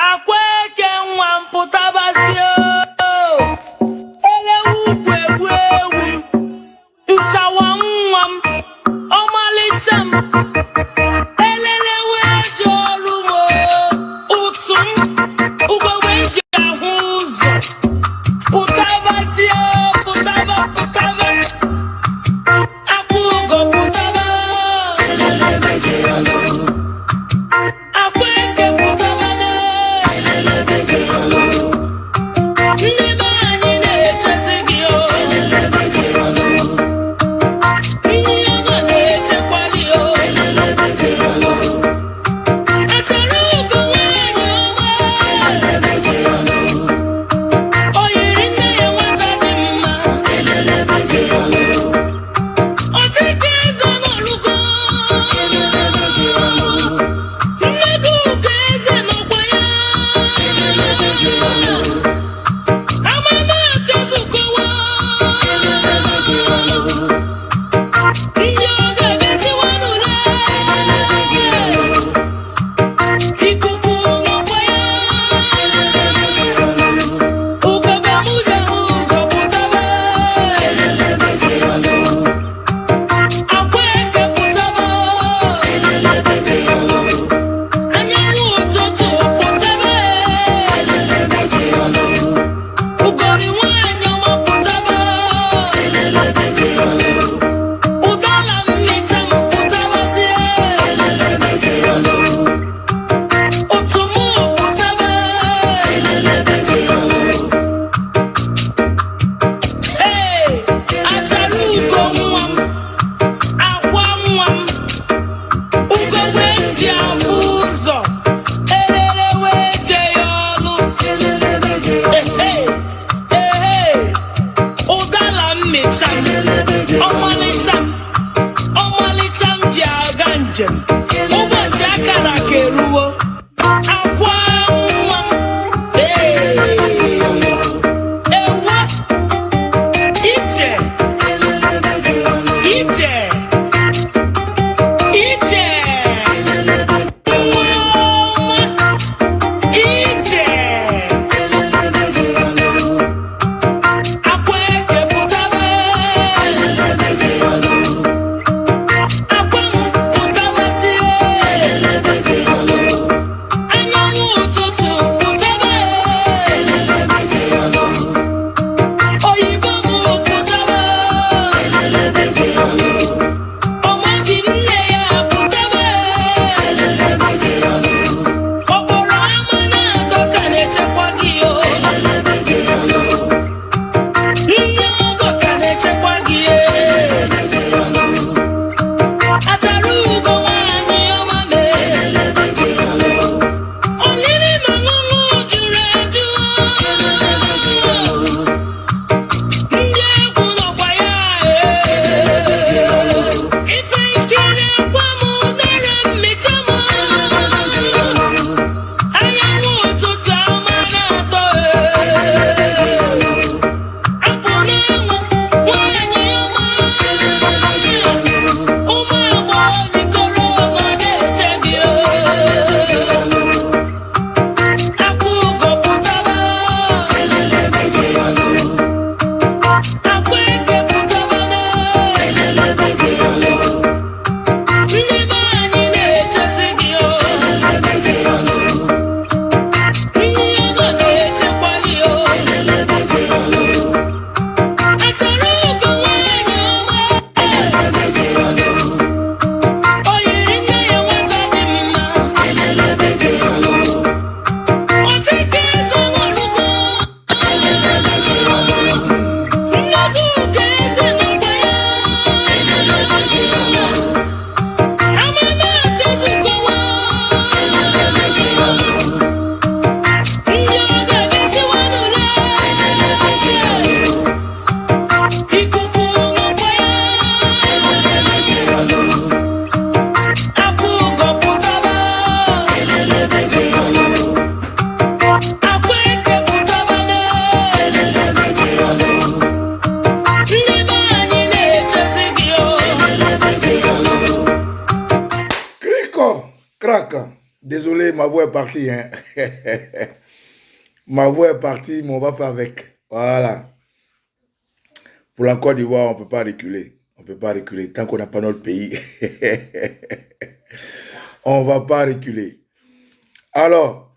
Akweke nwampụtabasio ele ugwu egwu ewu nchawa nwa m ọmalịcha m elelewe ji ọrụ m ụtụ m ugogbe ji ahụ ụzọ pụtabasio pụtaba akwụ ugo pụtaba elelebe ji ọrụ Akweke pụtaba elelebe ji ọrụ ndị be anyị na-echezi gị o elelebe ji ọrụ ndị ọma na-echekwali o elelebe ji ọrụ achọrọ ugo nwaanyị ọma elelebe ji ọrụ o yiri nne ya nwata dị mma elelebe ji ọrụ ọchịka eze n'ọlụgo elelebe ji ọrụ nnego ugo eze n'ọkwa ya elelebe ji ọrụ amanatezukọwa elelebe ji ọrụ ndị ọ ga-agasiwanụla elelebe ji ọrụ ikuku n'ọkwa ya elelebe ji ọrụ ugogbe mụje ụzọ pụtaba elelebe ji ọrụ Akweke pụtaba elelebe ji ọrụ anyanwụ ụtụtụ pụtaba elelebe ji ọrụ ugori nwaanyị ọma pụtaba elelebe ji ọrụ ụdala mmicha m pụtabazie elelebe ji ọrụ ụtụmụ pụtaba elelebe ji ọrụ achara ugo nwa m akwa nwa m ugogbe m ji afụ ụzọ elelewe je ya ọlụ elelebe ji ọrụ ụdala mmicha m ọmalịcha m ji aga njem ụbọchị akara ka eruwo akwa nwa m ewo ije ije ije nwa ọma ije Akweke pụtaba elelebe ji ọrụ akwa m pụtabasie craque. Désolé, ma voix est partie. Hein. Ma voix est partie, mais on va faire avec. Voilà. Pour la Côte d'Ivoire, on ne peut pas reculer. On ne peut pas reculer. Tant qu'on n'a pas notre pays, on ne va pas reculer. Alors,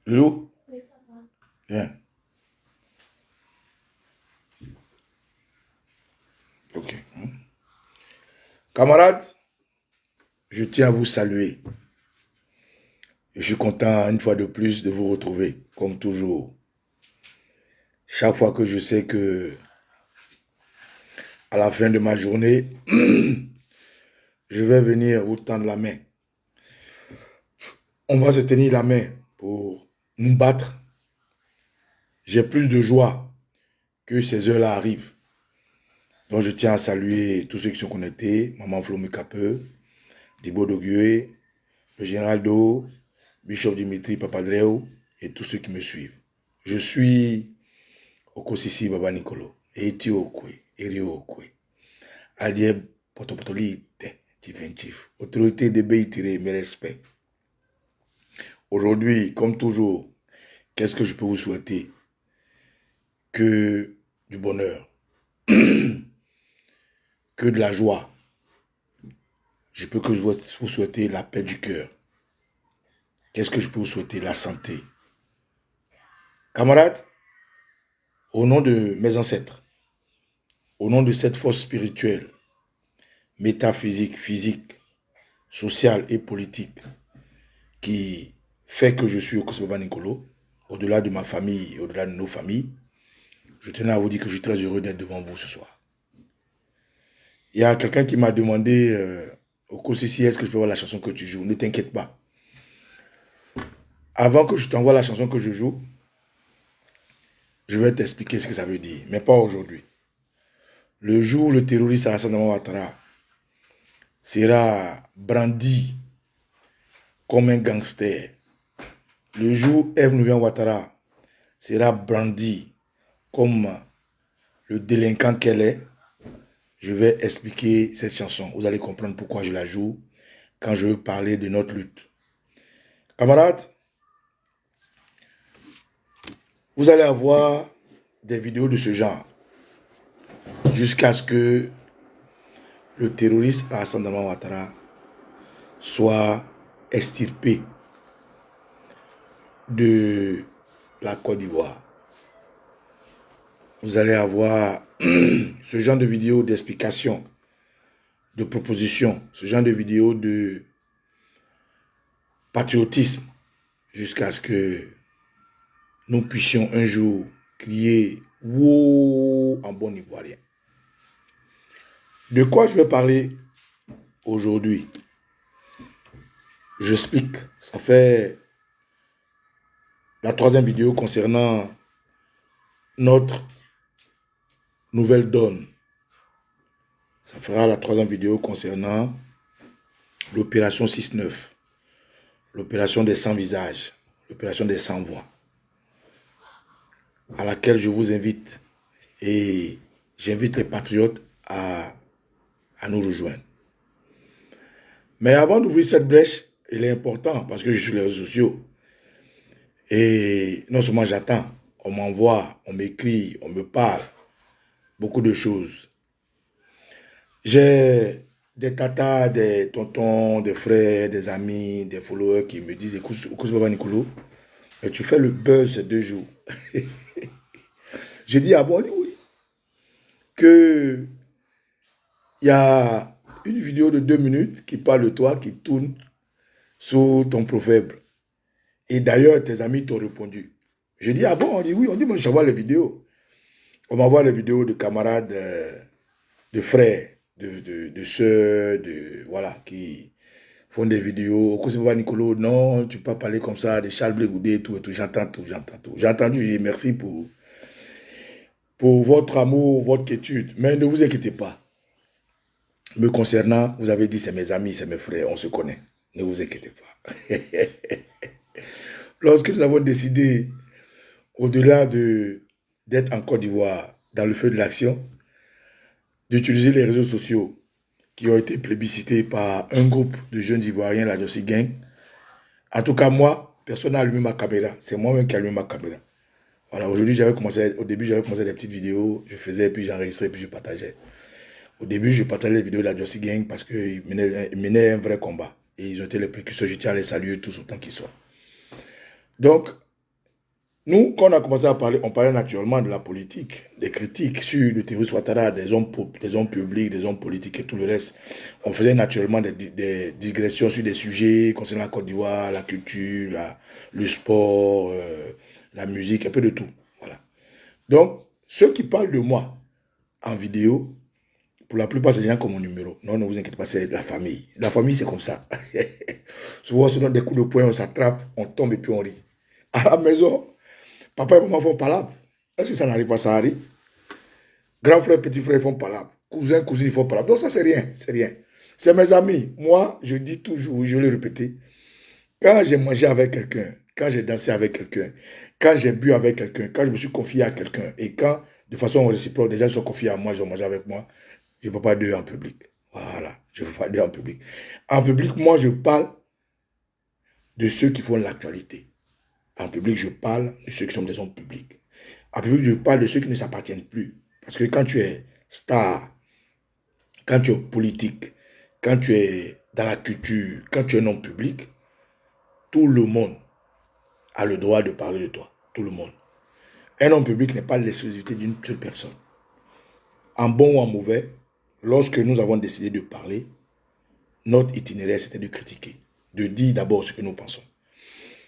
Lou, viens. Ok. Camarades, je tiens à vous saluer. Je suis content une fois de plus de vous retrouver, comme toujours. Chaque fois que je sais que à la fin de ma journée, je vais venir vous tendre la main. On va se tenir la main pour nous battre. J'ai plus de joie que ces heures-là arrivent. Donc je tiens à saluer tous ceux qui sont connectés, Maman Flo Mikape, Dibo Dogué, le général Do, Bishop Dimitri Papadreu et tous ceux qui me suivent. Je suis Okosisi Baba Nicolo, Eti Okwe, Erio Okwe, Adieb Potopotolite, Tifentif, autorité de Beitiré, mes respects. Aujourd'hui, comme toujours, qu'est-ce que je peux vous souhaiter? Que du bonheur, que de la joie. Je peux que vous souhaiter la paix du cœur. Qu'est-ce que je peux vous souhaiter? La santé. Camarades, au nom de mes ancêtres, au nom de cette force spirituelle, métaphysique, physique, sociale et politique qui fait que je suis Okosisi Baba Nicolo, au-delà de ma famille, au-delà de nos familles, je tenais à vous dire que je suis très heureux d'être devant vous ce soir. Il y a quelqu'un qui m'a demandé, Okosisi, est-ce que je peux voir la chanson que tu joues? Ne t'inquiète pas. Avant que je t'envoie la chanson que je joue, je vais t'expliquer ce que ça veut dire, mais pas aujourd'hui. Le jour où le terroriste Alassane Ouattara sera brandi comme un gangster, le jour où Ève Nouvian Ouattara sera brandi comme le délinquant qu'elle est, je vais expliquer cette chanson. Vous allez comprendre pourquoi je la joue quand je veux parler de notre lutte. Camarades, vous allez avoir des vidéos de ce genre jusqu'à ce que le terroriste Alassane Ouattara soit extirpé de la Côte d'Ivoire. Vous allez avoir ce genre de vidéos d'explication, de proposition, ce genre de vidéos de patriotisme, jusqu'à ce que nous puissions un jour crier « Wow » en bon ivoirien. De quoi je vais parler aujourd'hui? J'explique. Ça fait la troisième vidéo concernant notre nouvelle donne. Ça fera la troisième vidéo concernant l'opération 6-9, l'opération des 100 visages, l'opération des 100 voix, à laquelle je vous invite et j'invite les patriotes à nous rejoindre. Mais avant d'ouvrir cette brèche, il est important parce que je suis sur les réseaux sociaux et non seulement j'attends, on m'envoie, on m'écrit, on me parle, beaucoup de choses. J'ai des tatas, des tontons, des frères, des amis, des followers qui me disent « Okosisi Baba Nicolo, tu fais le buzz ces 2 jours. » J'ai dit « Ah bon, oui. » Que il y a une vidéo de 2 minutes qui parle de toi, qui tourne sur ton proverbe. Et d'ailleurs, tes amis t'ont répondu. J'ai dit « Ah bon? » On dit « Oui. » On dit « Moi, j'envoie les vidéos. » On m'envoie les vidéos de camarades, de frères, de sœurs, voilà, qui font des vidéos. Okosisi Baba Nicolo, non, tu peux pas parler comme ça, de Charles Blé Goudé et tout, j'entends tout. J'ai entendu et merci pour votre amour, votre quiétude. Mais ne vous inquiétez pas. Me concernant, vous avez dit c'est mes amis, c'est mes frères, on se connaît. Ne vous inquiétez pas. Lorsque nous avons décidé, au-delà d'être en Côte d'Ivoire, dans le feu de l'action, d'utiliser les réseaux sociaux qui ont été plébiscités par un groupe de jeunes Ivoiriens, la Jossi Gang. En tout cas, moi, personne n'a allumé ma caméra. C'est moi-même qui ai allumé ma caméra. Voilà, aujourd'hui, au début, j'avais commencé des petites vidéos, je faisais, puis j'enregistrais, puis je partageais. Au début, je partageais les vidéos de la Jossi Gang parce qu'ils menaient un vrai combat. Et ils ont été les précurseurs, je tiens à les saluer tous autant qu'ils soient. Donc, nous, quand on a commencé à parler, on parlait naturellement de la politique, des critiques sur le terroriste Ouattara, des hommes publics, des hommes politiques et tout le reste. On faisait naturellement des digressions sur des sujets concernant la Côte d'Ivoire, la culture, le sport, la musique, un peu de tout. Voilà. Donc, ceux qui parlent de moi en vidéo, pour la plupart, c'est des gens comme mon numéro. Non, ne vous inquiétez pas, c'est la famille. La famille, c'est comme ça. Souvent, on se donne des coups de poing, on s'attrape, on tombe et puis on rit. À la maison, papa et maman font palabre. Est-ce que ça n'arrive pas, ça arrive? Grand frère, petit frère, ils font palabre. Cousin, cousine, ils font palabre. Donc ça, c'est rien, c'est rien. C'est mes amis. Moi, je dis toujours, je vais le répéter, quand j'ai mangé avec quelqu'un, quand j'ai dansé avec quelqu'un, quand j'ai bu avec quelqu'un, quand je me suis confié à quelqu'un, et quand, de façon réciproque, des gens se sont confiés à moi, ils ont mangé avec moi, je ne peux pas dire en public. Voilà, je ne peux pas dire en public. En public, moi, je parle de ceux qui font l'actualité. En public, je parle de ceux qui sont des hommes publics. En public, je parle de ceux qui ne s'appartiennent plus. Parce que quand tu es star, quand tu es politique, quand tu es dans la culture, quand tu es un homme public, tout le monde a le droit de parler de toi. Tout le monde. Un homme public n'est pas l'exclusivité d'une seule personne. En bon ou en mauvais, lorsque nous avons décidé de parler, notre itinéraire, c'était de critiquer, de dire d'abord ce que nous pensons.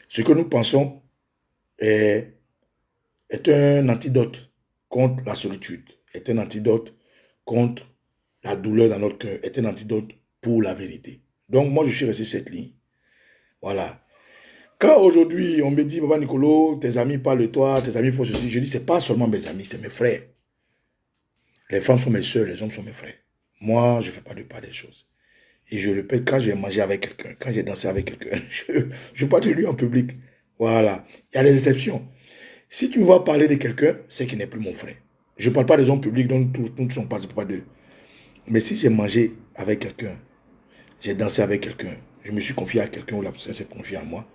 Ce que nous pensons est un antidote contre la solitude, est un antidote contre la douleur dans notre cœur, est un antidote pour la vérité. Donc moi, je suis resté sur cette ligne. Voilà. Quand aujourd'hui, on me dit, Papa Nicolo, tes amis parlent de toi, tes amis font ceci, je dis, c'est pas seulement mes amis, c'est mes frères. Les femmes sont mes soeurs, les hommes sont mes frères. Moi, je ne fais pas de part des choses. Et je répète, quand j'ai mangé avec quelqu'un, quand j'ai dansé avec quelqu'un, je parle de lui en public. Voilà. Il y a des exceptions. Si tu me vois parler de quelqu'un, c'est qu'il n'est plus mon frère. Je ne parle pas des hommes publics dont nous ne sommes pas d'eux. Mais si j'ai mangé avec quelqu'un, j'ai dansé avec quelqu'un, je me suis confié à quelqu'un ou la personne s'est confiée à moi,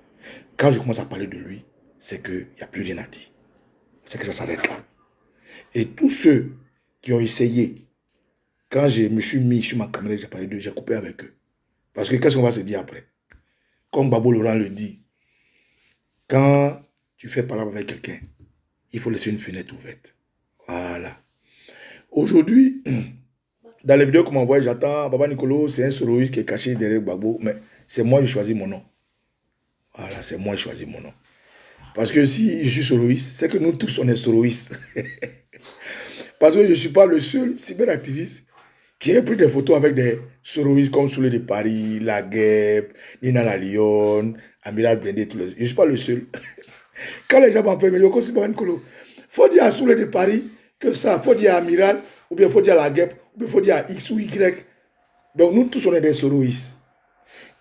quand je commence à parler de lui, c'est qu'il n'y a plus rien à dire. C'est que ça s'arrête là. Et tous ceux qui ont essayé, quand je me suis mis sur ma caméra, j'ai parlé d'eux, j'ai coupé avec eux. Parce que qu'est-ce qu'on va se dire après? Comme Babo Laurent le dit, quand tu fais parler avec quelqu'un, il faut laisser une fenêtre ouverte. Voilà. Aujourd'hui, dans les vidéos qu'on m'envoie, j'attends, Papa Nicolo, c'est un soroïste qui est caché derrière Babo, mais c'est moi qui choisis mon nom. Voilà, c'est moi qui choisis mon nom. Parce que si je suis soroïste, c'est que nous tous, on est soroïstes. Parce que je ne suis pas le seul cyberactiviste qui a pris des photos avec des soroïstes comme Soulé de Paris, La Guêpe, Nina la Lyon, Amiral Blindé, tous les... Je ne suis pas le seul. Quand les gens m'appellent, il faut dire à Soulé de Paris que ça, il faut dire à Amiral, ou bien il faut dire à La Guêpe, ou bien il faut dire à X ou Y. Donc nous tous, on est des soroïstes.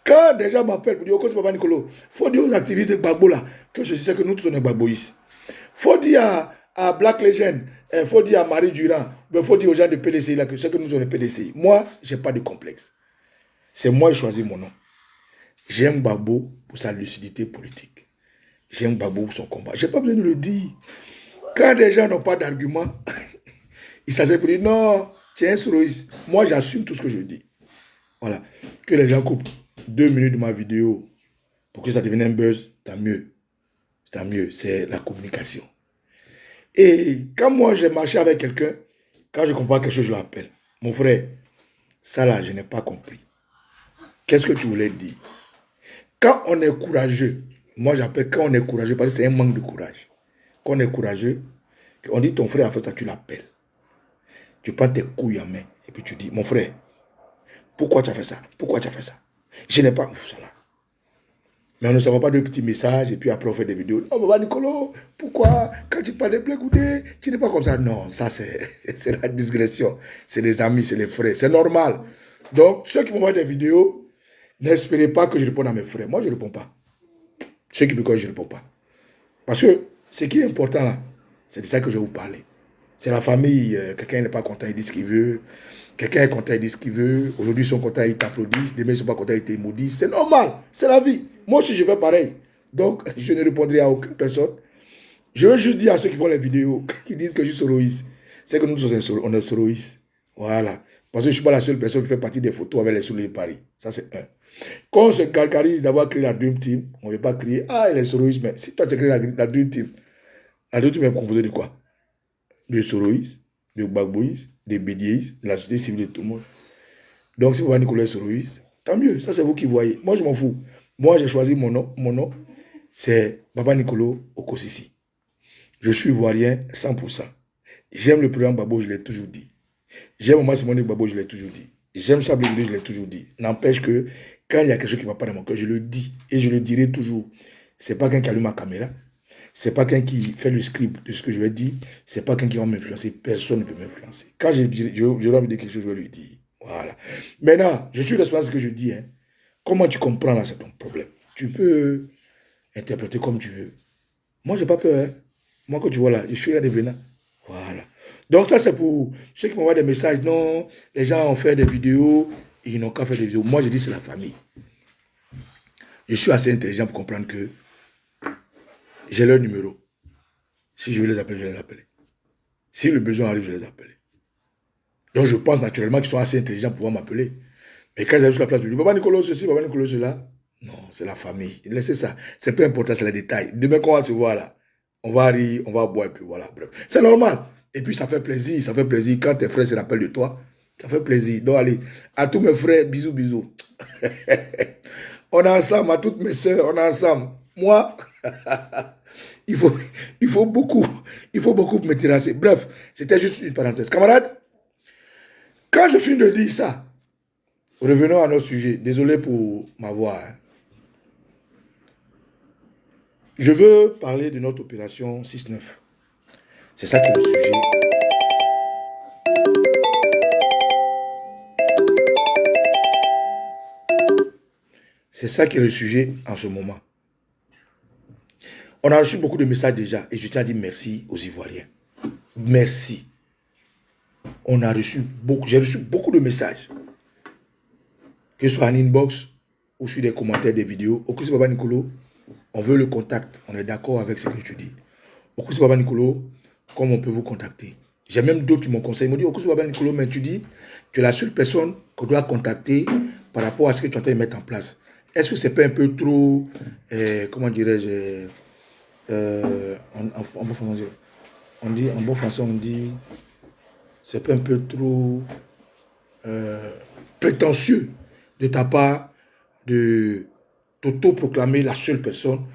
Quand des gens m'appellent pour dire, il faut dire aux activistes de Gbagbo là, que je sais que nous tous, on est Gbagboïstes. Il faut dire à Black Legend, il faut dire à Marie Durand, il faut dire aux gens de PDCI là, que c'est que nous sommes PDCI. Moi, je n'ai pas de complexe. C'est moi qui choisis mon nom. J'aime Gbagbo pour sa lucidité politique. J'aime Gbagbo pour son combat. Je n'ai pas besoin de le dire. Quand des gens n'ont pas d'argument, ils s'assoient pour dire non, tu es un soroïste. Moi, j'assume tout ce que je dis. Voilà. Que les gens coupent 2 minutes de ma vidéo pour que ça devienne un buzz, tant mieux. Tant mieux, c'est la communication. Et quand moi j'ai marché avec quelqu'un, quand je comprends quelque chose, je l'appelle. Mon frère, ça là, je n'ai pas compris. Qu'est-ce que tu voulais dire? Quand on est courageux, moi j'appelle quand on est courageux, parce que c'est un manque de courage. Quand on est courageux, on dit ton frère, en fait, ça, tu l'appelles. Tu prends tes couilles en main et puis tu dis, mon frère, pourquoi tu as fait ça? Pourquoi tu as fait ça? Je n'ai pas ça là. Mais on ne savait pas de petits messages et puis après on fait des vidéos. Non, Papa Nicolo, pourquoi quand tu parles de Blé Goudé, tu n'es pas comme ça? Non, ça c'est la digression. C'est les amis, c'est les frères. C'est normal. Donc, ceux qui m'envoient des vidéos, n'espérez pas que je réponde à mes frères. Moi, je ne réponds pas. Ceux qui me connaissent, je ne réponds pas. Parce que ce qui est important là, c'est de ça que je vais vous parler. C'est la famille. Quelqu'un n'est pas content, il dit ce qu'il veut. Quelqu'un est content, il dit ce qu'il veut. Aujourd'hui, ils sont contents, ils t'applaudissent. Demain, ils ne sont pas contents, ils te maudissent. C'est normal, c'est la vie. Moi aussi, je fais pareil. Donc, je ne répondrai à aucune personne. Je veux juste dire à ceux qui font les vidéos, qui disent que je suis soroïste, c'est que nous, on est soroïstes. Voilà. Parce que je ne suis pas la seule personne qui fait partie des photos avec les souliers de Paris. Ça, c'est un. Quand on se caractérise d'avoir créé la Dream Team, on ne veut pas crier, ah, il est soroïste. Mais si toi, tu as créé la Dream Team, la Dream Team est composée de quoi? De soroïstes, de gbagboïstes, de bédiéistes, de la société civile de tout le monde. Donc, si Baba Nicolas est soroïste, tant mieux. Ça, c'est vous qui voyez. Moi, je m'en fous. Moi, j'ai choisi mon nom. Mon nom, c'est Baba Nicolas Okosisi. Je suis ivoirien 100%. J'aime le président Babo, je l'ai toujours dit. J'aime Omar Simone Babo, je l'ai toujours dit. J'aime Chablé Guidé, je l'ai toujours dit. N'empêche que quand il y a quelque chose qui ne va pas dans mon cœur, je le dis. Et je le dirai toujours. Ce n'est pas quelqu'un qui allume ma caméra. Ce n'est pas quelqu'un qui fait le script de ce que je vais dire. Ce n'est pas quelqu'un qui va m'influencer. Personne ne peut m'influencer. Quand j'ai envie de dire quelque chose, je vais lui dire. Voilà. Maintenant, je suis responsable de ce que je dis. Hein. Comment tu comprends là, c'est ton problème. Tu peux interpréter comme tu veux. Moi, je n'ai pas peur. Hein. Moi, quand tu vois là, je suis un revenant. Voilà. Donc, ça, c'est pour ceux qui m'envoient des messages. Non, les gens ont fait des vidéos, ils n'ont qu'à faire des vidéos. Moi, je dis c'est la famille. Je suis assez intelligent pour comprendre que j'ai leur numéro. Si je veux les appeler, je vais les appeler. Si le besoin arrive, je vais les appeler. Donc, je pense naturellement qu'ils sont assez intelligents pour pouvoir m'appeler. Mais quand ils arrivent sur la place, je dis, Baba Nicolas, ceci, Baba Nicolas, cela. Non, c'est la famille. Laissez ça. C'est peu important, c'est les détails. Demain, quand on va se voir là, on va rire, on va boire, et puis voilà, bref. C'est normal. Et puis, ça fait plaisir, ça fait plaisir. Quand tes frères se rappellent de toi, ça fait plaisir. Donc, allez, à tous mes frères, bisous, bisous. On est ensemble, à toutes mes soeurs, on est ensemble. Moi, il faut beaucoup pour me terrasser. Bref, c'était juste une parenthèse. Camarades, quand je finis de dire ça, revenons à notre sujet. Désolé pour ma voix. Hein. Je veux parler de notre opération 6-9. C'est ça qui est le sujet. C'est ça qui est le sujet en ce moment. On a reçu beaucoup de messages déjà et je tiens à dire merci aux Ivoiriens. Merci. On a reçu beaucoup, j'ai reçu beaucoup de messages. Que ce soit en inbox ou sur des commentaires des vidéos. Okusi Baba Nicolas, on veut le contact. On est d'accord avec ce que tu dis. Okusi Baba Nicolas, comment on peut vous contacter? J'ai même d'autres qui m'ont conseillé. Ils m'ont dit, Okusi Baba Nicolas, mais tu dis que la seule personne qu'on doit contacter par rapport à ce que tu es en train de mettre en place. Est-ce que c'est pas un peu trop, comment dirais-je, en bon français, en bon français, on dit, c'est pas un peu trop prétentieux de ta part de t'auto-proclamer la seule personne.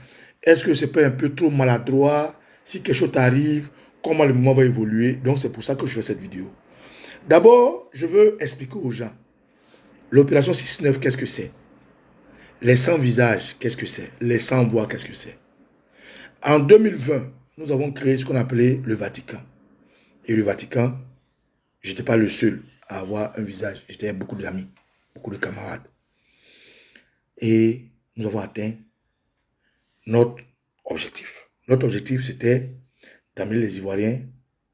Est-ce que c'est pas un peu trop maladroit? Si quelque chose t'arrive, comment le moment va évoluer? Donc c'est pour ça que je fais cette vidéo. D'abord, je veux expliquer aux gens l'opération 6-9, qu'est-ce que c'est? Les 100 visages, qu'est-ce que c'est? Les 100 voix, qu'est-ce que c'est? En 2020, nous avons créé ce qu'on appelait le Vatican. Et le Vatican, je n'étais pas le seul à avoir un visage. J'étais avec beaucoup d'amis, beaucoup de camarades. Et nous avons atteint notre objectif. Notre objectif, c'était d'amener les Ivoiriens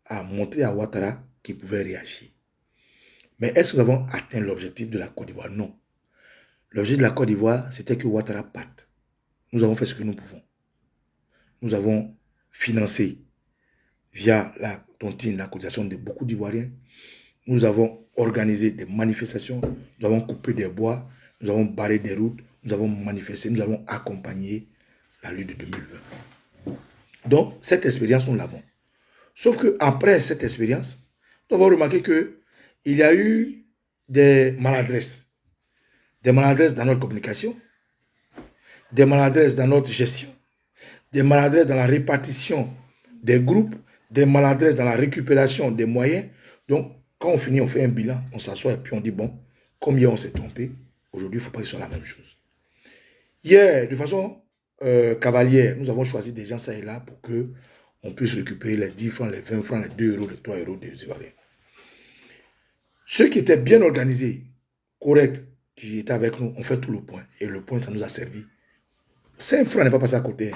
à montrer à Ouattara qu'ils pouvaient réagir. Mais est-ce que nous avons atteint l'objectif de la Côte d'Ivoire? Non. L'objectif de la Côte d'Ivoire, c'était que Ouattara parte. Nous avons fait ce que nous pouvons. Nous avons financé, via la tontine, la cotisation de beaucoup d'Ivoiriens. Nous avons organisé des manifestations, nous avons coupé des bois, nous avons barré des routes, nous avons manifesté, nous avons accompagné la lutte de 2020. Donc, cette expérience, nous l'avons. Sauf qu'après cette expérience, nous avons remarqué qu'il y a eu des maladresses. Des maladresses dans notre communication, des maladresses dans notre gestion, des maladresses dans la répartition des groupes, des maladresses dans la récupération des moyens. Donc, quand on finit, on fait un bilan, on s'assoit et puis on dit, bon, comme hier on s'est trompé, aujourd'hui, il ne faut pas que ce soit la même chose. Hier, de façon cavalière, nous avons choisi des gens ça et là pour qu'on puisse récupérer les 10 francs, les 20 francs, les 2 euros, les 3 euros des Ivoiriens. Ceux qui étaient bien organisés, corrects, qui étaient avec nous, on fait tout le point. Et le point, ça nous a servi. 5 francs n'est pas passé à côté.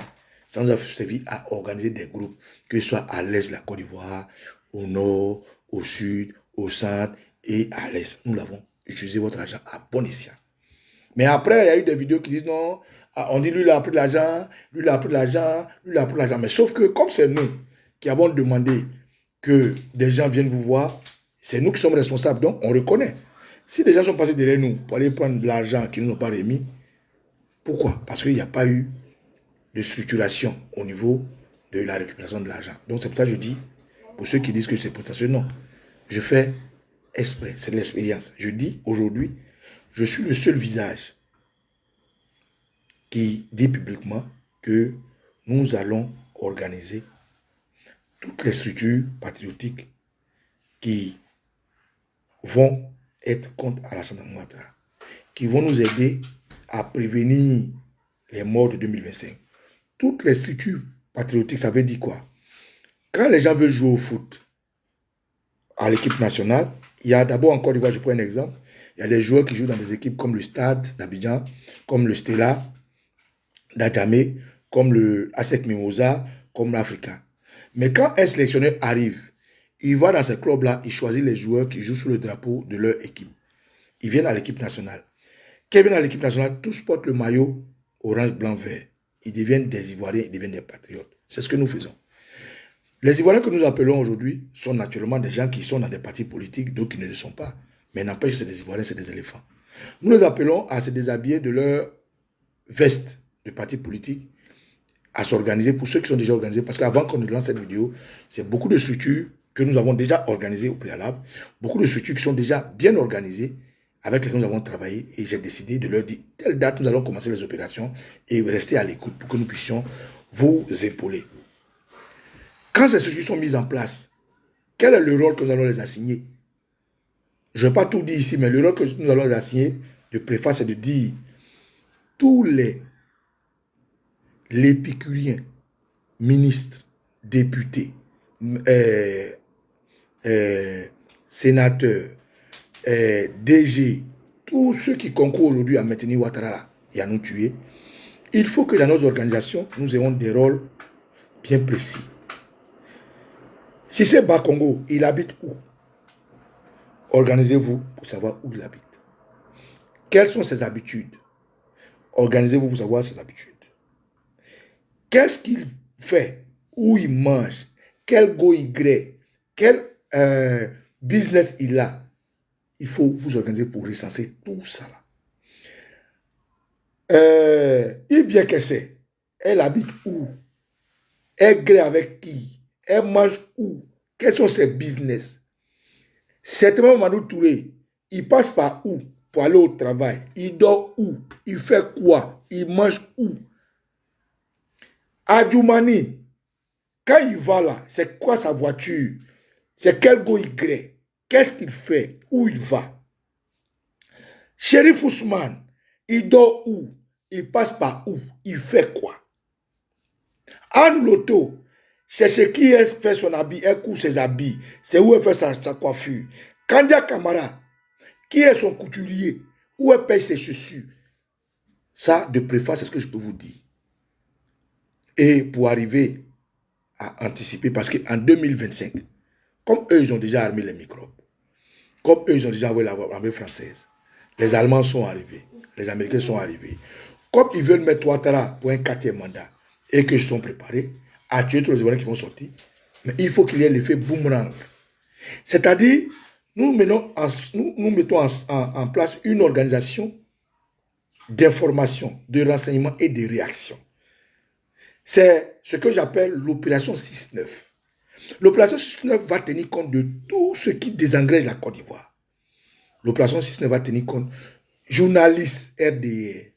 Ça nous a servi à organiser des groupes, que ce soit à l'est de la Côte d'Ivoire, au nord, au sud, au centre et à l'est. Nous l'avons utilisé votre argent à bon escient. Mais après, il y a eu des vidéos qui disent non, on dit lui il a pris de l'argent, lui il a pris de l'argent, lui il a pris de l'argent. Mais sauf que comme c'est nous qui avons demandé que des gens viennent vous voir, c'est nous qui sommes responsables. Donc on reconnaît. Si des gens sont passés derrière nous pour aller prendre de l'argent qu'ils ne nous ont pas remis, pourquoi? Parce qu'il n'y a pas eu de structuration au niveau de la récupération de l'argent. Donc c'est pour ça que je dis, pour ceux qui disent que c'est prestation, non. Je fais exprès, c'est de l'expérience. Je dis aujourd'hui, je suis le seul visage qui dit publiquement que nous allons organiser toutes les structures patriotiques qui vont être contre Alassane Ouattara, qui vont nous aider à prévenir les morts de 2025. Toutes les structures patriotiques, ça veut dire quoi? Quand les gens veulent jouer au foot à l'équipe nationale, il y a d'abord en Côte d'Ivoire, je prends un exemple, il y a des joueurs qui jouent dans des équipes comme le Stade d'Abidjan, comme le Stella d'Adjamé, comme le ASEC Mimosa, comme l'Africa. Mais quand un sélectionneur arrive, il va dans ces clubs-là, il choisit les joueurs qui jouent sous le drapeau de leur équipe. Ils viennent à l'équipe nationale. Quand ils viennent à l'équipe nationale, tous portent le maillot orange, blanc, vert. Ils deviennent des Ivoiriens, ils deviennent des patriotes. C'est ce que nous faisons. Les Ivoiriens que nous appelons aujourd'hui sont naturellement des gens qui sont dans des partis politiques, d'autres qui ne le sont pas. Mais n'empêche que c'est des Ivoiriens, c'est des éléphants. Nous les appelons à se déshabiller de leur veste de partis politiques, à s'organiser pour ceux qui sont déjà organisés. Parce qu'avant qu'on ne lance cette vidéo, c'est beaucoup de structures que nous avons déjà organisées au préalable, beaucoup de structures qui sont déjà bien organisées, avec lesquelles nous avons travaillé, et j'ai décidé de leur dire, telle date, nous allons commencer les opérations et rester à l'écoute pour que nous puissions vous épauler. Quand ces structures sont mises en place, quel est le rôle que nous allons les assigner? Je ne vais pas tout dire ici, mais le rôle que nous allons les assigner, de préface, c'est de dire tous l'épicurien, ministres, députés, sénateurs, DG, tous ceux qui concourent aujourd'hui à maintenir Ouattara et à nous tuer, il faut que dans nos organisations, nous ayons des rôles bien précis. Si c'est Bakongo, il habite où? Organisez-vous pour savoir où il habite. Quelles sont ses habitudes? Organisez-vous pour savoir ses habitudes. Qu'est-ce qu'il fait? Où il mange? Quel go il grée? Quel business il a? Il faut vous organiser pour recenser tout ça là. Il bien qu'elle sait. Elle habite où? Elle grée avec qui? Elle mange où? Quels sont ses business? Certainement, Mamadou Touré, il passe par où pour aller au travail? Il dort où? Il fait quoi? Il mange où? Adjoumani, quand il va là, c'est quoi sa voiture? C'est quel go il grée? Qu'est-ce qu'il fait? Où il va? Chérif Ousmane, il dort où? Il passe par où? Il fait quoi? Anne Loto, c'est chez qui elle fait son habit, elle coud ses habits, c'est où elle fait sa coiffure. Kandia Kamara, qui est son couturier, où elle paye ses chaussures. Ça, de préface, c'est ce que je peux vous dire. Et pour arriver à anticiper, parce qu'en 2025, comme eux, ils ont déjà armé les microbes, comme eux, ils ont déjà envoyé l'armée française, les Allemands sont arrivés, les Américains sont arrivés. Comme ils veulent mettre Ouattara pour un 4e mandat et qu'ils sont préparés à tuer tous les Ivoiriens qui vont sortir, mais il faut qu'il y ait l'effet boomerang. C'est-à-dire, nous mettons en place une organisation d'information, de renseignement et de réaction. C'est ce que j'appelle l'opération 6-9. L'opération 6-9 va tenir compte de tout ce qui désengrège la Côte d'Ivoire. L'opération 6-9 va tenir compte journalistes RDR,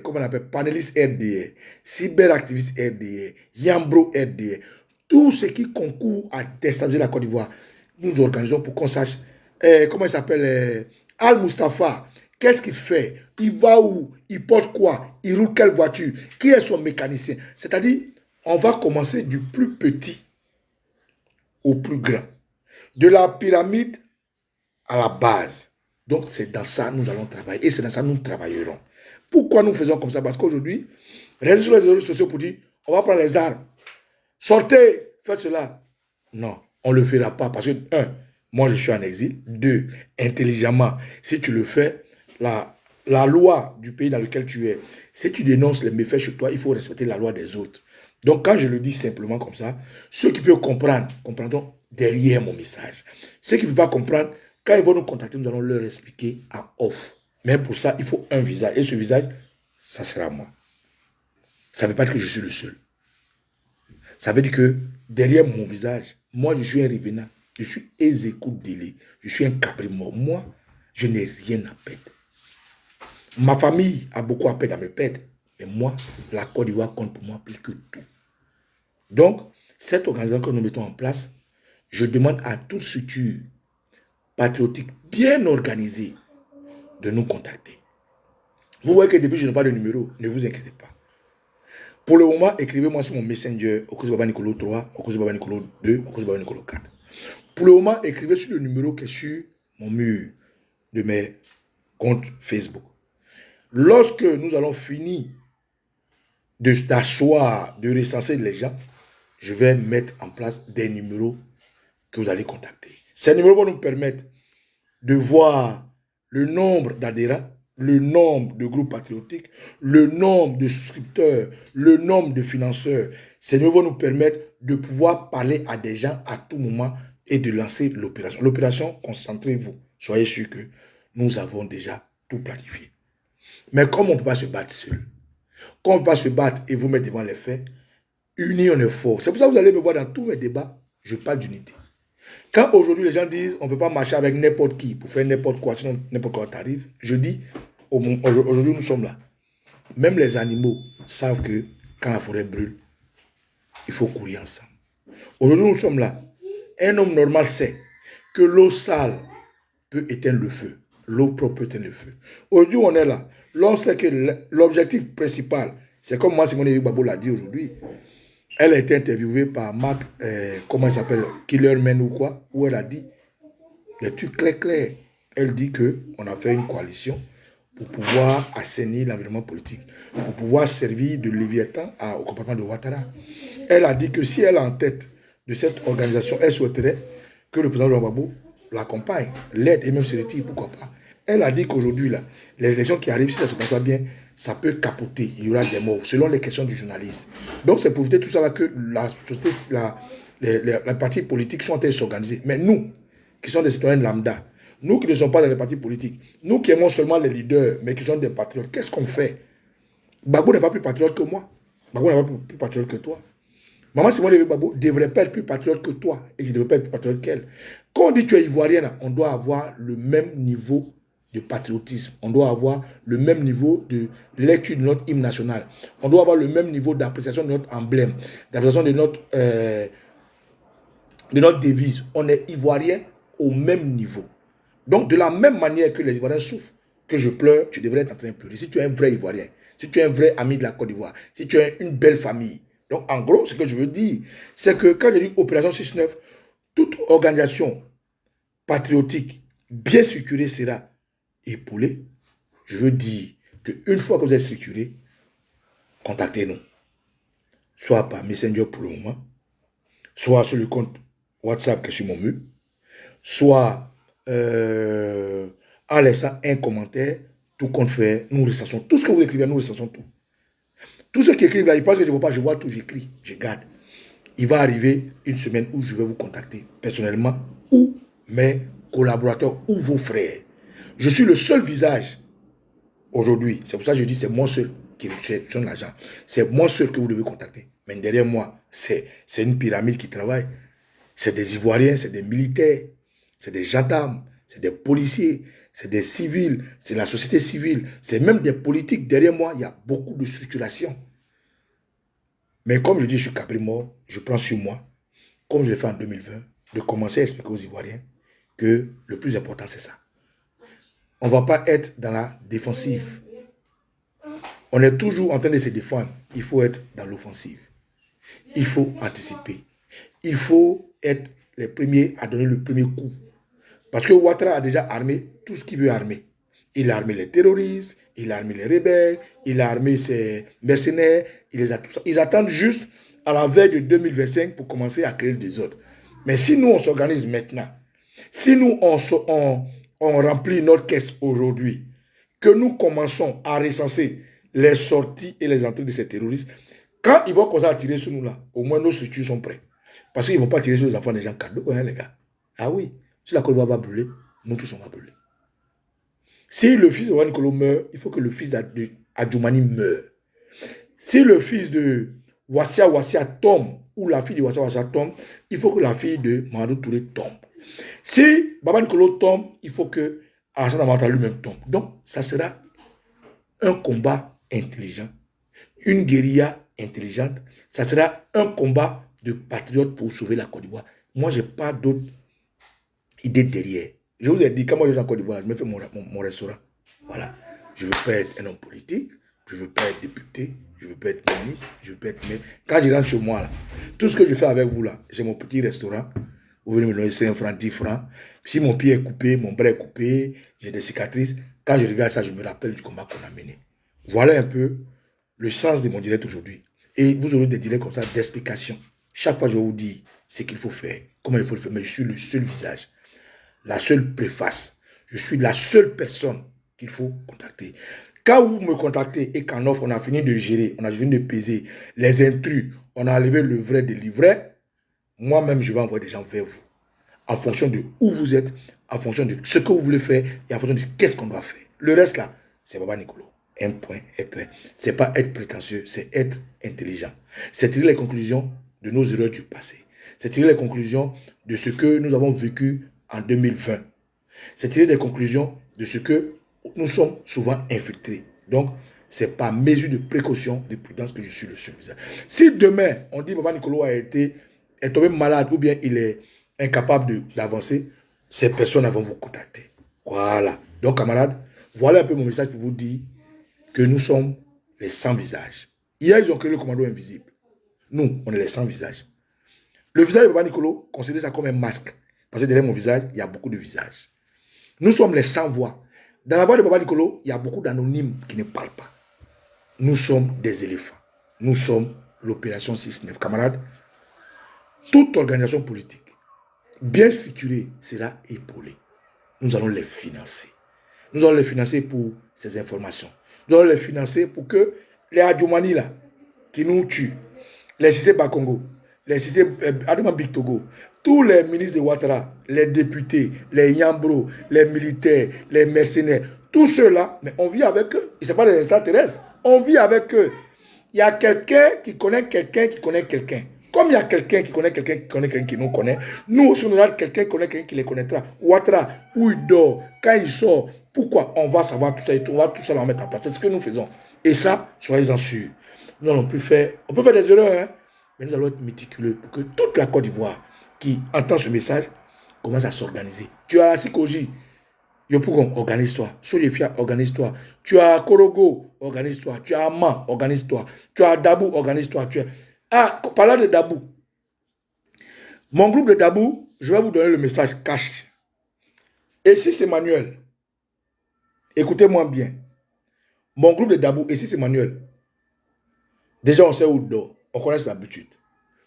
comment on appelle, panélistes RDR, cyberactivistes RDR, Yambro RDR, tout ce qui concourt à déstabiliser la Côte d'Ivoire. Nous organisons pour qu'on sache, comment il s'appelle, Al-Mustafa, qu'est-ce qu'il fait? Il va où? Il porte quoi? Il roule quelle voiture? Qui est son mécanicien? C'est-à-dire, on va commencer du plus petit au plus grand. De la pyramide à la base. Donc, c'est dans ça que nous allons travailler. Et c'est dans ça que nous travaillerons. Pourquoi nous faisons comme ça? Parce qu'aujourd'hui, restez sur les réseaux sociaux pour dire, on va prendre les armes. Sortez, faites cela. Non, on ne le fera pas parce que, un, moi je suis en exil. Deux, intelligemment, si tu le fais, la loi du pays dans lequel tu es, si tu dénonces les méfaits chez toi, il faut respecter la loi des autres. Donc quand je le dis simplement comme ça, ceux qui peuvent comprendre, comprendront derrière mon message. Ceux qui ne peuvent pas comprendre, quand ils vont nous contacter, nous allons leur expliquer à off. Mais pour ça, il faut un visage. Et ce visage, ça sera moi. Ça ne veut pas dire que je suis le seul. Ça veut dire que derrière mon visage, moi je suis un revenant. Je suis Ezeko Délé. Je suis un cabri-mort. Moi, je n'ai rien à perdre. Ma famille a beaucoup à perdre à me perdre. Mais moi, la Côte d'Ivoire compte pour moi plus que tout. Donc, cette organisation que nous mettons en place, je demande à toute structure patriotique bien organisée de nous contacter. Vous voyez que depuis je n'ai pas de numéro, ne vous inquiétez pas. Pour le moment, écrivez-moi sur mon Messenger, Okosi Baba Nicolo 3, Okosi Baba Nicolo 2, Okosi Baba Nicolo 4. Pour le moment, écrivez sur le numéro qui est sur mon mur de mes comptes Facebook. Lorsque nous allons finir d'asseoir, de recenser les gens, je vais mettre en place des numéros que vous allez contacter. Ces numéros vont nous permettre de voir le nombre d'adhérents, le nombre de groupes patriotiques, le nombre de souscripteurs, le nombre de financeurs. Ces numéros vont nous permettre de pouvoir parler à des gens à tout moment et de lancer l'opération. L'opération, concentrez-vous. Soyez sûr que nous avons déjà tout planifié. Mais comme on ne peut pas se battre seul, comme on ne peut pas se battre et vous mettre devant les faits, unis on est fort. C'est pour ça que vous allez me voir dans tous mes débats, je parle d'unité. Quand aujourd'hui les gens disent on ne peut pas marcher avec n'importe qui pour faire n'importe quoi, sinon n'importe quoi t'arrive, je dis aujourd'hui nous sommes là. Même les animaux savent que quand la forêt brûle, il faut courir ensemble. Aujourd'hui nous sommes là. Un homme normal sait que l'eau sale peut éteindre le feu. L'eau propre peut éteindre le feu. Aujourd'hui on est là. L'homme sait que l'objectif principal, c'est comme moi Simone Babo l'a dit aujourd'hui. Elle a été interviewée par Marc, comment il s'appelle, Killerman ou quoi, où elle a dit des trucs clairs. Elle dit qu'on a fait une coalition pour pouvoir assainir l'environnement politique, pour pouvoir servir de Léviathan au comportement de Ouattara. Elle a dit que si elle est en tête de cette organisation, elle souhaiterait que le président Gbagbo l'accompagne, l'aide et même se retire, pourquoi pas. Elle a dit qu'aujourd'hui, les élections qui arrivent, si ça se passe pas bien, ça peut capoter, il y aura des morts, selon les questions du journaliste. Donc c'est pour éviter tout ça là que les partis politiques sont en train de s'organiser. Mais nous, qui sommes des citoyens lambda, nous qui ne sommes pas dans les partis politiques, nous qui aimons seulement les leaders, mais qui sont des patriotes, qu'est-ce qu'on fait? Gbagbo n'est pas plus patriote que moi. Gbagbo n'est pas plus patriote que toi. Maman Simone Gbagbo ne devrait pas être plus patriote que toi et qui ne devrait pas être plus patriote qu'elle. Quand on dit que tu es ivoirienne, on doit avoir le même niveau de patriotisme. On doit avoir le même niveau de lecture de notre hymne national. On doit avoir le même niveau d'appréciation de notre emblème, d'appréciation de notre devise. On est ivoirien au même niveau. Donc, de la même manière que les Ivoiriens souffrent, que je pleure, tu devrais être en train de pleurer. Si tu es un vrai Ivoirien, si tu es un vrai ami de la Côte d'Ivoire, si tu es une belle famille. Donc, en gros, ce que je veux dire, c'est que quand je dis Opération 6-9, toute organisation patriotique bien structurée sera épaulée. Je veux dire qu'une fois que vous êtes structuré, contactez-nous. Soit par Messenger pour le moment, soit sur le compte WhatsApp qui est sur mon mur, soit en laissant un commentaire, tout compte fait, nous recensons tout ce que vous écrivez, nous recensons tout. Tous ceux qui écrivent là, ils pensent que je ne vois pas, je vois tout, j'écris, je garde. Il va arriver une semaine où je vais vous contacter personnellement, ou mes collaborateurs, ou vos frères. Je suis le seul visage aujourd'hui. C'est pour ça que je dis c'est moi seul qui réceptionne l'argent. C'est moi seul que vous devez contacter. Mais derrière moi, c'est une pyramide qui travaille. C'est des Ivoiriens, c'est des militaires, c'est des gendarmes, c'est des policiers, c'est des civils, c'est la société civile, c'est même des politiques. Derrière moi, il y a beaucoup de structuration. Mais comme je dis, je suis cabri-mort, je prends sur moi, comme je l'ai fait en 2020, de commencer à expliquer aux Ivoiriens que le plus important, c'est ça. On ne va pas être dans la défensive. On est toujours en train de se défendre. Il faut être dans l'offensive. Il faut anticiper. Il faut être les premiers à donner le premier coup. Parce que Ouattara a déjà armé tout ce qu'il veut armer. Il a armé les terroristes, il a armé les rebelles, il a armé ses mercenaires, il les a tous. Ils attendent juste à la veille de 2025 pour commencer à créer le désordre. Mais si nous, on s'organise maintenant, si nous, on remplit notre caisse aujourd'hui, que nous commençons à recenser les sorties et les entrées de ces terroristes, quand ils vont commencer à tirer sur nous là, au moins nos structures sont prêtes. Parce qu'ils ne vont pas tirer sur les enfants des gens cadeaux, hein, les gars. Ah oui, si la Côte d'Ivoire va brûler, nous tous on va brûler. Si le fils de Wani Kolo meurt, il faut que le fils d'Adjoumani meure. Si le fils de Wassia tombe, ou la fille de Wassia tombe, il faut que la fille de Mamadou Touré tombe. Si Baba Nicolo tombe, il faut que Alassane Ouattara lui-même tombe. Donc, ça sera un combat intelligent, une guérilla intelligente. Ça sera un combat de patriotes pour sauver la Côte d'Ivoire. Moi, je n'ai pas d'autre idée derrière. Je vous ai dit, quand moi je suis en Côte d'Ivoire, je me fais mon restaurant. Voilà. Je ne veux pas être un homme politique, je ne veux pas être député, je ne veux pas être ministre, je ne veux pas être maire. Quand je rentre chez moi, là, tout ce que je fais avec vous, là, j'ai mon petit restaurant. Vous venez me donner 5 francs, 10 francs. Si mon pied est coupé, mon bras est coupé, j'ai des cicatrices. Quand je regarde ça, je me rappelle du combat qu'on a mené. Voilà un peu le sens de mon direct aujourd'hui. Et vous aurez des directs comme ça d'explication. Chaque fois, je vous dis ce qu'il faut faire, comment il faut le faire. Mais je suis le seul visage, la seule préface. Je suis la seule personne qu'il faut contacter. Quand vous me contactez et qu'en offre, on a fini de gérer, on a fini de peser les intrus, on a enlevé le vrai de l'ivraie, moi-même, je vais envoyer des gens vers vous. En fonction de où vous êtes, en fonction de ce que vous voulez faire et en fonction de qu'est-ce qu'on doit faire. Le reste là, c'est Baba Nicolo. Un point, un trait. C'est pas être prétentieux, c'est être intelligent. C'est tirer les conclusions de nos erreurs du passé. C'est tirer les conclusions de ce que nous avons vécu en 2020. C'est tirer des conclusions de ce que nous sommes souvent infiltrés. Donc, c'est par mesure de précaution, de prudence que je suis le seul visage. Si demain, on dit Baba Nicolo est tombé malade ou bien il est incapable d'avancer, ces personnes vont vous contacter. Voilà. Donc, camarades, voilà un peu mon message pour vous dire que nous sommes les 100 visages. Hier, ils ont créé le commando invisible. Nous, on est les 100 visages. Le visage de Baba Nicolo, considérez ça comme un masque. Parce que derrière mon visage, il y a beaucoup de visages. Nous sommes les 100 voix. Dans la voix de Baba Nicolo, il y a beaucoup d'anonymes qui ne parlent pas. Nous sommes des éléphants. Nous sommes l'opération 6-9. Camarades, toute organisation politique bien structurée sera épaulée. Nous allons les financer. Nous allons les financer pour ces informations. Nous allons les financer pour que les Adjoumani là, qui nous tuent, les Cissé Bakongo, les Cissé Adama Big Togo, tous les ministres de Ouattara, les députés, les Yambro, les militaires, les mercenaires, tous ceux-là, mais on vit avec eux. Ils ne sont pas des extraterrestres. On vit avec eux. Il y a quelqu'un qui connaît quelqu'un qui connaît quelqu'un. Comme il y a quelqu'un qui connaît quelqu'un qui connaît quelqu'un qui nous connaît, nous aussi on a quelqu'un qui connaît quelqu'un qui les connaîtra. Ouattara, où il dort, quand il sort, pourquoi on va savoir tout ça et tout, on va tout ça le mettre en place. C'est ce que nous faisons. Et ça, soyez-en sûrs. Nous n'allons plus faire, on peut faire des erreurs, hein, mais nous allons être méticuleux pour que toute la Côte d'Ivoire qui entend ce message commence à s'organiser. Tu as la Sikoji, Yopougon, organise-toi. Soulefia, organise-toi. Tu as Korogo, organise-toi. Tu as Ama, organise-toi. Tu as Dabou, organise-toi. Ah, parlant de Dabou. Mon groupe de Dabou, je vais vous donner le message cash. Et si c'est Manuel, écoutez-moi bien. Mon groupe de Dabou, et si c'est Manuel, déjà on sait où il dort. On connaît ses habitudes.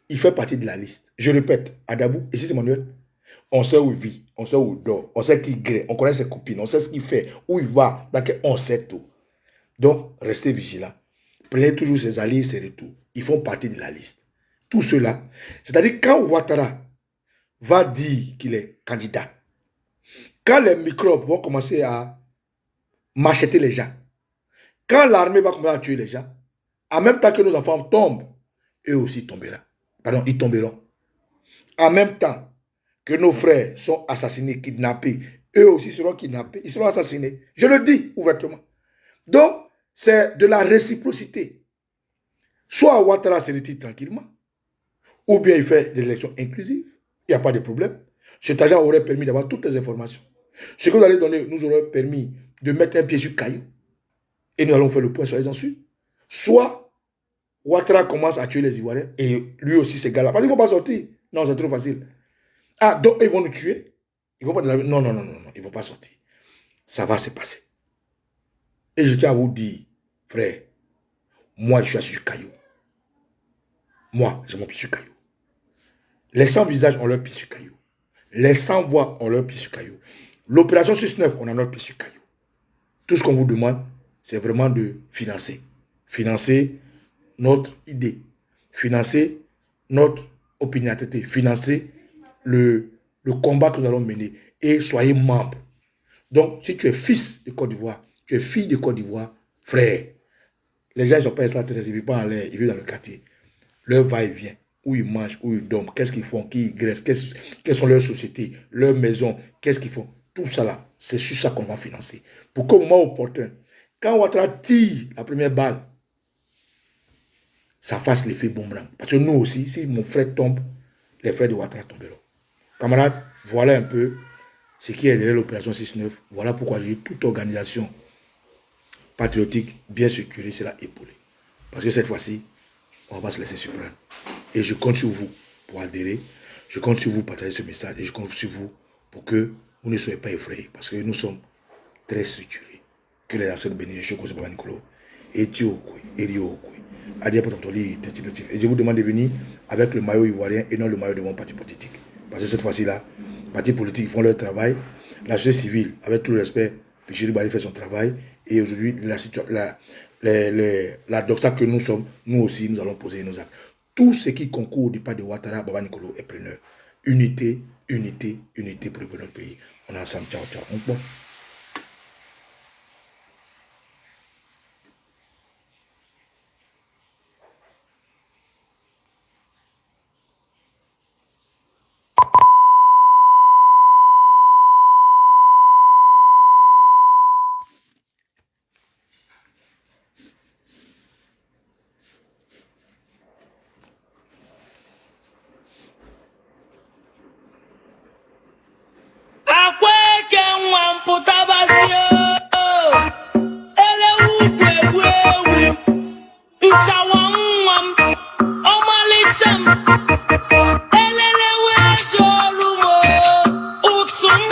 Il fait partie de la liste. Je répète, à Dabou, et si c'est Manuel, on sait où il vit, on sait où il dort, on sait qui grée, on connaît ses copines, on sait ce qu'il fait, où il va, on sait tout. Donc, restez vigilants. Prenez toujours ses alliés, ses retours. Ils font partie de la liste. Tout cela, c'est-à-dire quand Ouattara va dire qu'il est candidat, quand les microbes vont commencer à macheter les gens, quand l'armée va commencer à tuer les gens, en même temps que nos enfants tombent, eux aussi tomberont. Pardon, ils tomberont. En même temps que nos frères sont assassinés, kidnappés, eux aussi seront kidnappés, ils seront assassinés. Je le dis ouvertement. Donc, c'est de la réciprocité. Soit Ouattara se retire tranquillement, ou bien il fait des élections inclusives. Il n'y a pas de problème. Cet agent aurait permis d'avoir toutes les informations. Ce que vous allez donner nous aurait permis de mettre un pied sur caillou. Et nous allons faire le point, soyez-en sûrs. Soit Ouattara commence à tuer les Ivoiriens, et lui aussi ces gars-là. Parce qu'ils ne vont pas sortir. Non, c'est trop facile. Ah, donc ils vont nous tuer. Ils vont pas... Non, ils ne vont pas sortir. Ça va se passer. Et je tiens à vous dire, frère, moi je suis assis sur caillou. Moi, j'ai mon pied sur caillou. Les 100 visages ont leur pied sur caillou. Les 100 voix ont leur pied sur caillou. L'opération 6-9, on a notre pied sur caillou. Tout ce qu'on vous demande, c'est vraiment de financer. Financer notre idée. Financer notre opiniâtreté. Financer le combat que nous allons mener. Et soyez membre. Donc, si tu es fils de Côte d'Ivoire, tu es fille de Côte d'Ivoire, frère, les gens ne sont pas extraterrestres, ils ne vivent pas en l'air, ils vivent dans le quartier. Leur va-et-vient, où ils mangent, où ils dorment, qu'est-ce qu'ils font, qui ils graissent, quelles sont leurs sociétés, leurs maisons, qu'est-ce qu'ils font. Tout ça là, c'est sur ça qu'on va financer. Pour qu'au moment opportun, quand Ouattara tire la première balle, ça fasse l'effet boomerang. Parce que nous aussi, si mon frère tombe, les frères de Ouattara tomberont. Camarades, voilà un peu ce qui est derrière l'opération 6-9. Voilà pourquoi j'ai toute organisation patriotique bien structurée sera épaulée. Parce que cette fois-ci, on va pas se laisser surprendre. Et je compte sur vous pour adhérer. Je compte sur vous pour partager ce message. Et je compte sur vous pour que vous ne soyez pas effrayés. Parce que nous sommes très structurés. Que les ancêtres bénissent, je suis Nicolas. Et Tio, et Rio, et je vous demande de venir avec le maillot ivoirien et non le maillot de mon parti politique. Parce que cette fois-ci-là, les partis politiques font leur travail. La société civile, avec tout le respect, Pichiri Bali fait son travail. Et aujourd'hui, la doxa que nous sommes, nous aussi, nous allons poser nos actes. Tout ce qui concourt au départ de Ouattara, Baba Nicolo est preneur. Unité, unité, unité pour notre pays. On est ensemble. Ciao, ciao. Bon. Akweke nwampụtabazio ele ugwu egwu ewu nchawa nwa m ọmalịcha m elelewe ji ọrụ m ụtụ m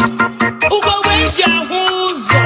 ugogbe ji ahụ ụzọ